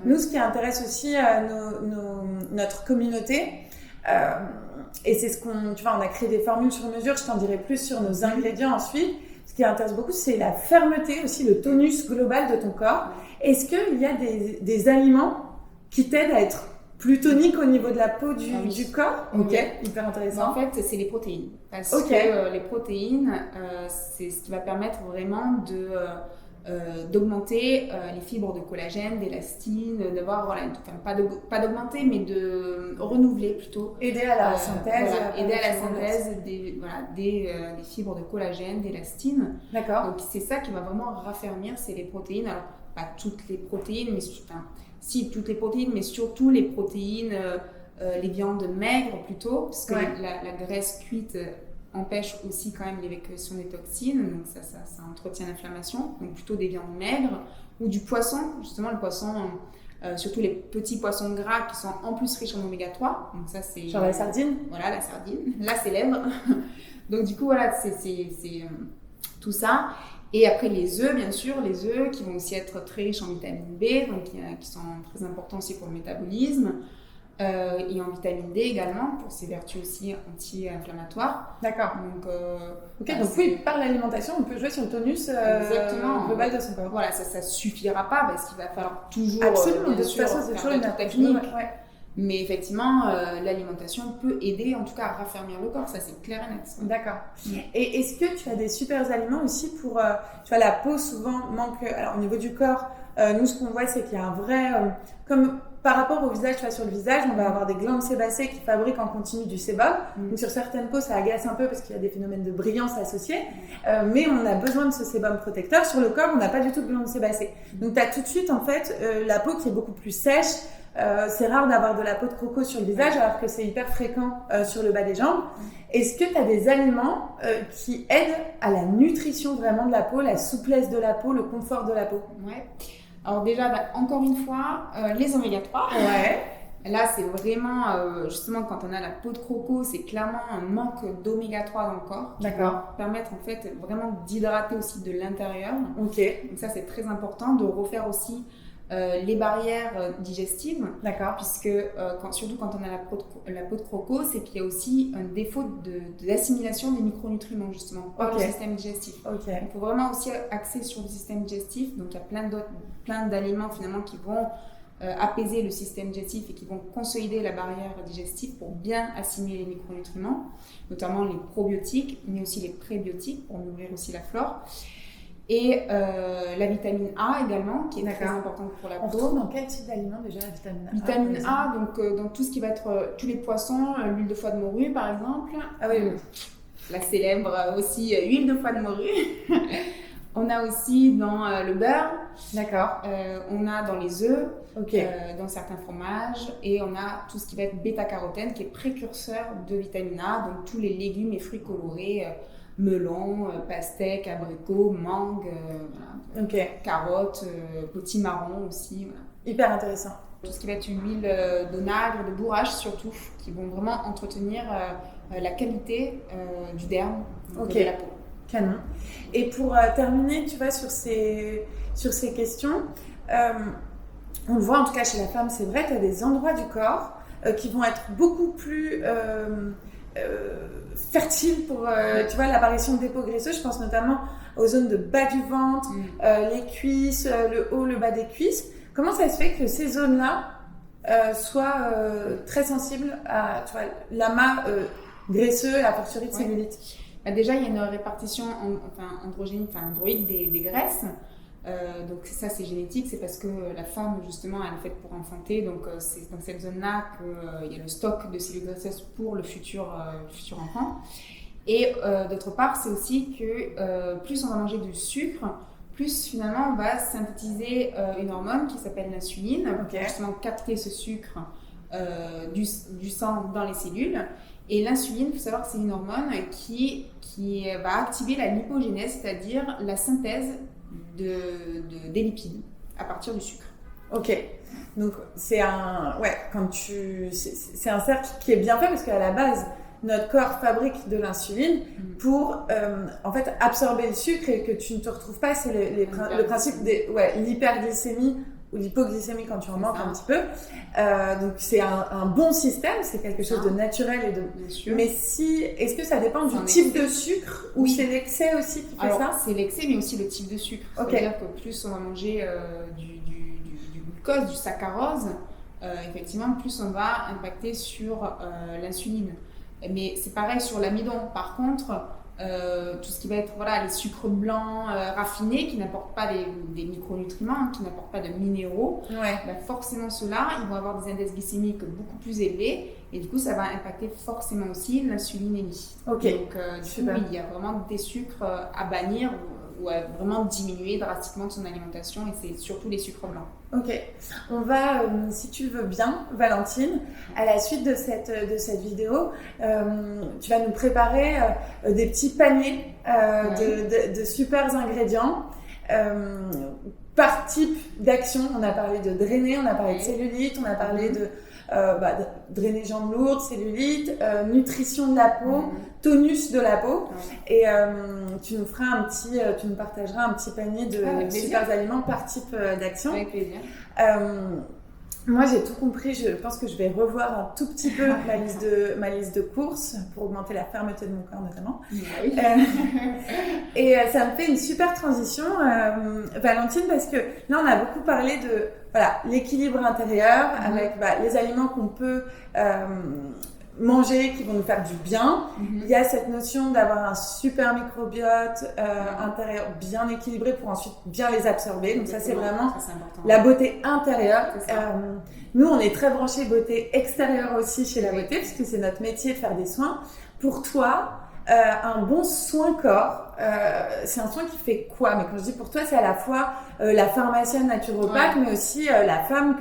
Nous, ce qui intéresse aussi notre communauté, et c'est ce qu'on, tu vois, on a créé des formules sur mesure, je t'en dirai plus sur nos ingrédients ensuite. Ce qui intéresse beaucoup, c'est la fermeté, aussi le tonus global de ton corps. Est-ce qu'il y a des aliments qui t'aident à être plus tonique au niveau de la peau du corps? Ok, hyper intéressant. En fait, c'est les protéines. Parce que les protéines, c'est ce qui va permettre vraiment d'augmenter les fibres de collagène, d'élastine, d'avoir, pas d'augmenter, mais de renouveler plutôt. Aider à la synthèse. Aider à la synthèse des fibres de collagène, d'élastine. D'accord. Donc c'est ça qui va vraiment raffermir, c'est les protéines. Alors, pas toutes les protéines, mais si, toutes les protéines, mais surtout les protéines, les viandes maigres plutôt, parce que la graisse cuite empêche aussi quand même l'évacuation des toxines, donc ça entretient l'inflammation, donc plutôt des viandes maigres, ou du poisson, justement le poisson, surtout les petits poissons gras qui sont en plus riches en oméga 3, donc ça c'est... Genre la sardine. Voilà, la sardine, la célèbre. Donc du coup voilà, c'est tout ça. Et après les œufs, bien sûr, les œufs qui vont aussi être très riches en vitamine B, donc qui sont très importants aussi pour le métabolisme, et en vitamine D également, pour ses vertus aussi anti-inflammatoires. D'accord. Donc oui, par l'alimentation, on peut jouer sur le tonus global de son corps. Voilà, ça suffira pas parce qu'il va falloir toujours... Absolument, de toute façon, c'est toujours une technique. Mais effectivement, l'alimentation peut aider en tout cas à raffermir le corps, ça c'est clair et net. D'accord. Et est-ce que tu as des super aliments aussi pour... tu vois, la peau souvent manque... Alors au niveau du corps, nous ce qu'on voit c'est qu'il y a un vrai... comme par rapport au visage, tu vois, sur le visage, on va avoir des glandes sébacées qui fabriquent en continu du sébum. Donc sur certaines peaux, ça agace un peu parce qu'il y a des phénomènes de brillance associés. Mais on a besoin de ce sébum protecteur. Sur le corps, on n'a pas du tout de glandes sébacées. Donc tu as tout de suite en fait la peau qui est beaucoup plus sèche. C'est rare d'avoir de la peau de coco sur le visage alors que c'est hyper fréquent sur le bas des jambes. Est-ce que tu as des aliments qui aident à la nutrition vraiment de la peau, la souplesse de la peau, le confort de la peau? Ouais. Alors déjà, encore une fois, les oméga 3. Ouais. Là, c'est vraiment, justement, quand on a la peau de croco, c'est clairement un manque d'oméga 3 dans le corps. D'accord. Qui va permettre, en fait, vraiment d'hydrater aussi de l'intérieur. Ok. Donc ça, c'est très important de refaire aussi les barrières digestives. D'accord. Puisque, surtout quand on a la peau de croco, c'est qu'il y a aussi un défaut d'assimilation des micronutriments, justement, par le système digestif. Ok. Il faut vraiment aussi axer sur le système digestif. Donc, il y a plein d'aliments, finalement, qui vont apaiser le système digestif et qui vont consolider la barrière digestive pour bien assimiler les micronutriments, notamment les probiotiques, mais aussi les prébiotiques pour nourrir aussi la flore. Et la vitamine A également, qui est très importante pour la peau. On retrouve dans quel type d'aliment déjà la vitamine A? Vitamine A, donc dans tout ce qui va être tous les poissons, l'huile de foie de morue par exemple. Ah oui. La célèbre aussi huile de foie de morue. On a aussi dans le beurre. D'accord. On a dans les œufs, dans certains fromages, et on a tout ce qui va être bêta-carotène qui est précurseur de vitamine A, donc tous les légumes et fruits colorés, melon, pastèque, abricot, mangue, carottes, potimarron aussi. Voilà. Hyper intéressant. Tout ce qui va être huile d'onagre, de bourrache surtout, qui vont vraiment entretenir la qualité du derme de la peau. Canon. Et pour terminer, tu vois, sur ces questions, on le voit en tout cas chez la femme, c'est vrai, tu as des endroits du corps qui vont être beaucoup plus fertiles pour tu vois, l'apparition des peaux graisseuses. Je pense notamment aux zones de bas du ventre, les cuisses, le haut, le bas des cuisses. Comment ça se fait que ces zones-là soient très sensibles à, tu vois, l'amas graisseux et à fortiori de cellulite? Déjà, il y a une répartition androïde des graisses. Donc ça, c'est génétique, c'est parce que la femme, justement, elle est faite pour enfanter. Donc c'est dans cette zone-là qu'il y a le stock de cellules graisseuses pour le futur enfant. Et d'autre part, c'est aussi que plus on va manger du sucre, plus finalement on va synthétiser une hormone qui s'appelle l'insuline, pour justement capter ce sucre du sang dans les cellules. Et l'insuline, il faut savoir que c'est une hormone qui va activer la lipogénèse, c'est-à-dire la synthèse des lipides à partir du sucre. Ok. Donc c'est un cercle qui est bien fait parce qu'à la base, notre corps fabrique de l'insuline pour en fait absorber le sucre et que tu ne te retrouves pas. C'est le principe de l'hyperglycémie ou l'hypoglycémie quand tu en C'est manques ça. un petit peu. Donc c'est un bon système, c'est quelque chose de naturel et de. Bien sûr. Mais est-ce que ça dépend du C'est un type de sucre ou Oui. c'est l'excès aussi qui fait Alors, ça? c'est l'excès, mais aussi le type de sucre. Ok. C'est-à-dire que plus on va manger du glucose, du saccharose, effectivement, plus on va impacter sur l'insuline. Mais c'est pareil sur l'amidon. Par contre, tout ce qui va être les sucres blancs raffinés qui n'apportent pas des micronutriments, qui n'apportent pas de minéraux, Ouais. forcément ceux-là, ils vont avoir des indices glycémiques beaucoup plus élevés et du coup ça va impacter forcément aussi l'insulinémie. Ok. Donc du coup Super. oui, il y a vraiment des sucres à bannir ou à vraiment diminuer drastiquement de son alimentation et c'est surtout les sucres blancs. Ok, on va, si tu le veux bien, Valentine, à la suite de cette vidéo, tu vas nous préparer des petits paniers de super ingrédients par type d'action. On a parlé de drainer, on a parlé de cellulite, on a parlé de drainer jambes lourdes, cellulite, nutrition de la peau, tonus de la peau. Et tu nous partageras un petit panier de super aliments par type d'action. Avec plaisir. Moi, j'ai tout compris. Je pense que je vais revoir un tout petit peu ma liste de courses pour augmenter la fermeté de mon corps, notamment. Oui. Et ça me fait une super transition, Valentine, parce que là, on a beaucoup parlé de l'équilibre intérieur avec les aliments qu'on peut manger qui vont nous faire du bien. Il y a cette notion d'avoir un super microbiote intérieur bien équilibré pour ensuite bien les absorber. Donc ça, c'est vraiment la beauté intérieure. Nous, on est très branchés beauté extérieure aussi chez La Beauté, puisque c'est notre métier de faire des soins. Pour toi, un bon soin corps, c'est un soin qui fait quoi? Mais quand je dis pour toi, c'est à la fois la pharmacienne naturopathe, mais aussi la femme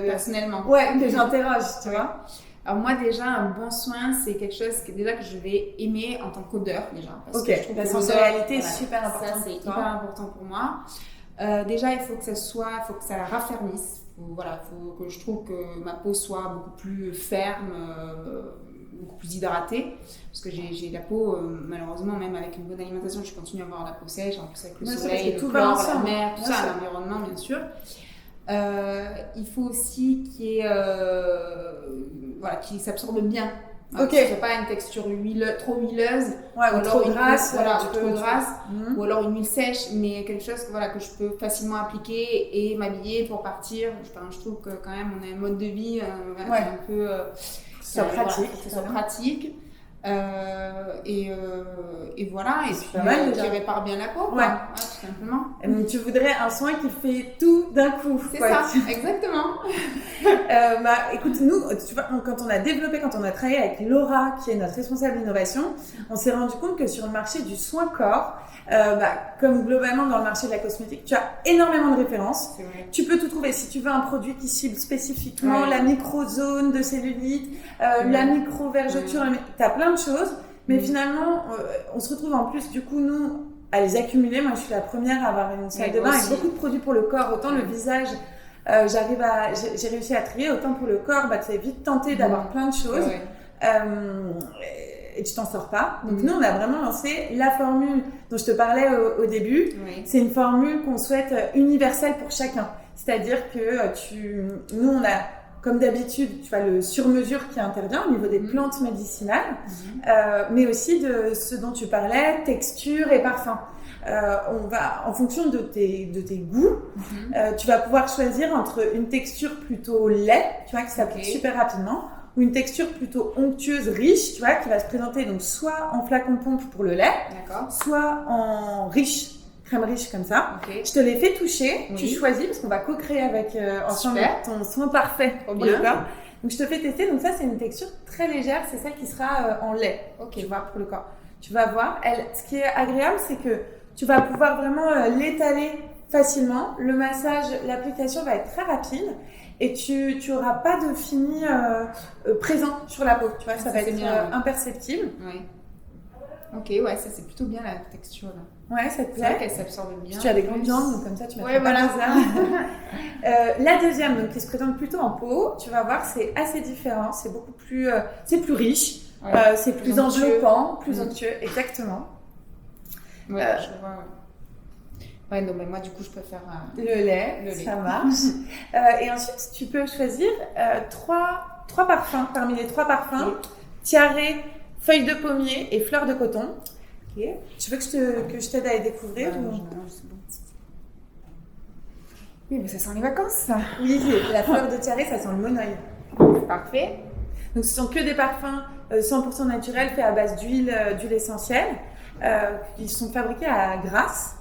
personnellement. Que j'interroge, tu vois. Alors moi déjà un bon soin c'est quelque chose que je vais aimer en tant qu'odeur déjà parce que je trouve la que sensorialité est super importante. Ça c'est hyper important pour moi. Déjà il faut que ça raffermisse. Faut que je trouve que ma peau soit beaucoup plus ferme, beaucoup plus hydratée parce que j'ai la peau malheureusement même avec une bonne alimentation je continue à avoir la peau sèche en plus avec le soleil, le chlore, la mer, tout ça, l'environnement bien sûr. Il faut aussi qu'il s'absorbe bien. Que ce soit pas une texture trop huileuse ou trop grasse, ou alors une huile sèche, mais quelque chose que je peux facilement appliquer et m'habiller pour partir. Je trouve que quand même on a un mode de vie qui est un peu pratique. Et voilà, et puis qui répare bien la peau, tout simplement. Et donc tu voudrais un soin qui fait tout d'un coup. C'est ça, exactement. Écoute, nous, tu vois, quand on a travaillé avec Laura, qui est notre responsable d'innovation, on s'est rendu compte que sur le marché du soin corps, comme globalement dans le marché de la cosmétique, tu as énormément de références. Tu peux tout trouver. Si tu veux un produit qui cible spécifiquement la microzone de cellulite, la micro-vergeture, tu as plein de choses. Mais finalement, on se retrouve en plus, du coup, nous, à les accumuler. Moi, je suis la première à avoir une salle de bain avec beaucoup de produits pour le corps. Autant le visage, j'ai réussi à trier. Autant pour le corps, tu es vite tenté d'avoir plein de choses. Et tu t'en sors pas. Donc nous, on a vraiment lancé la formule dont je te parlais au début. C'est une formule qu'on souhaite universelle pour chacun. C'est-à-dire que nous, on a, comme d'habitude, tu vois, le sur-mesure qui intervient au niveau des plantes médicinales, mais aussi de ce dont tu parlais, texture et parfum. On va, en fonction de tes goûts, tu vas pouvoir choisir entre une texture plutôt lait, tu vois, qui s'applique super rapidement, ou une texture plutôt onctueuse, riche, tu vois, qui va se présenter donc soit en flacon pompe pour le lait, soit en crème riche comme ça. Je te l'ai fait toucher, tu choisis parce qu'on va co-créer avec ensemble ton soin parfait pour le corps. Donc je te fais tester, donc ça c'est une texture très légère, c'est celle qui sera en lait, tu vois, pour le corps. Tu vas voir, ce qui est agréable, c'est que tu vas pouvoir vraiment l'étaler facilement. Le massage, l'application va être très rapide. Et tu n'auras pas de fini présent sur la peau, tu vois, ça va être imperceptible. Ça c'est plutôt bien la texture là. Ouais, ça te plaît. C'est vrai qu'elle s'absorbe bien. Tu as des grandes jambes, donc comme ça tu vas la deuxième, donc qui se présente plutôt en peau, tu vas voir, c'est assez différent, c'est beaucoup plus, c'est plus riche, c'est plus enveloppant, plus onctueux, exactement. Je vois. Ouais, donc moi, du coup, je préfère le lait, ça marche. Et ensuite, tu peux choisir trois parfums. Parmi les 3 parfums, tiare, feuille de pommier et fleur de coton. Ok. Tu veux que je t'aide à les découvrir ou... c'est bon. Oui, mais ça sent les vacances, ça. Oui, la fleur de tiare, ça sent le monoeil. Parfait. Donc, ce sont que des parfums 100% naturels faits à base d'huile essentielle. Ils sont fabriqués à Grasse.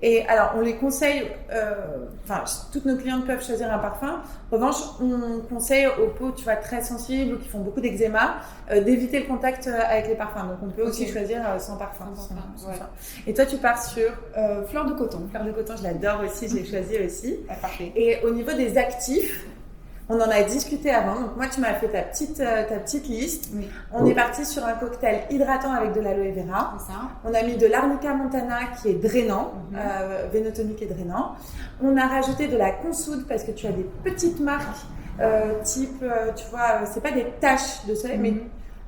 Et alors, on les conseille, toutes nos clientes peuvent choisir un parfum. En revanche, on conseille aux peaux, tu vois, très sensibles ou qui font beaucoup d'eczéma, d'éviter le contact avec les parfums. Donc, on peut aussi choisir sans parfum. Ouais. Et toi, tu pars sur fleur de coton. Fleur de coton, je l'adore aussi, je l'ai choisi aussi. Parfait. Et au niveau des actifs, on en a discuté avant. Donc, moi, tu m'as fait ta petite liste. Oui. On est parti sur un cocktail hydratant avec de l'aloe vera. C'est ça. On a mis de l'arnica montana qui est drainant, vénotonique et drainant. On a rajouté de la consoude parce que tu as des petites marques type, tu vois, c'est pas des taches de soleil, mais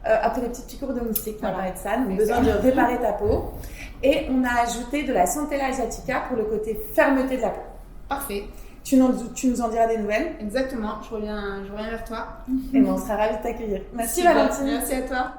après des petites piqûres de moustiques, on va parler de ça. Donc, besoin de réparer ta peau. Et on a ajouté de la Centella asiatica pour le côté fermeté de la peau. Parfait. Tu nous en diras des nouvelles. Exactement, je reviens vers toi. Et on sera ravis de t'accueillir. Merci Valentine. Merci à toi.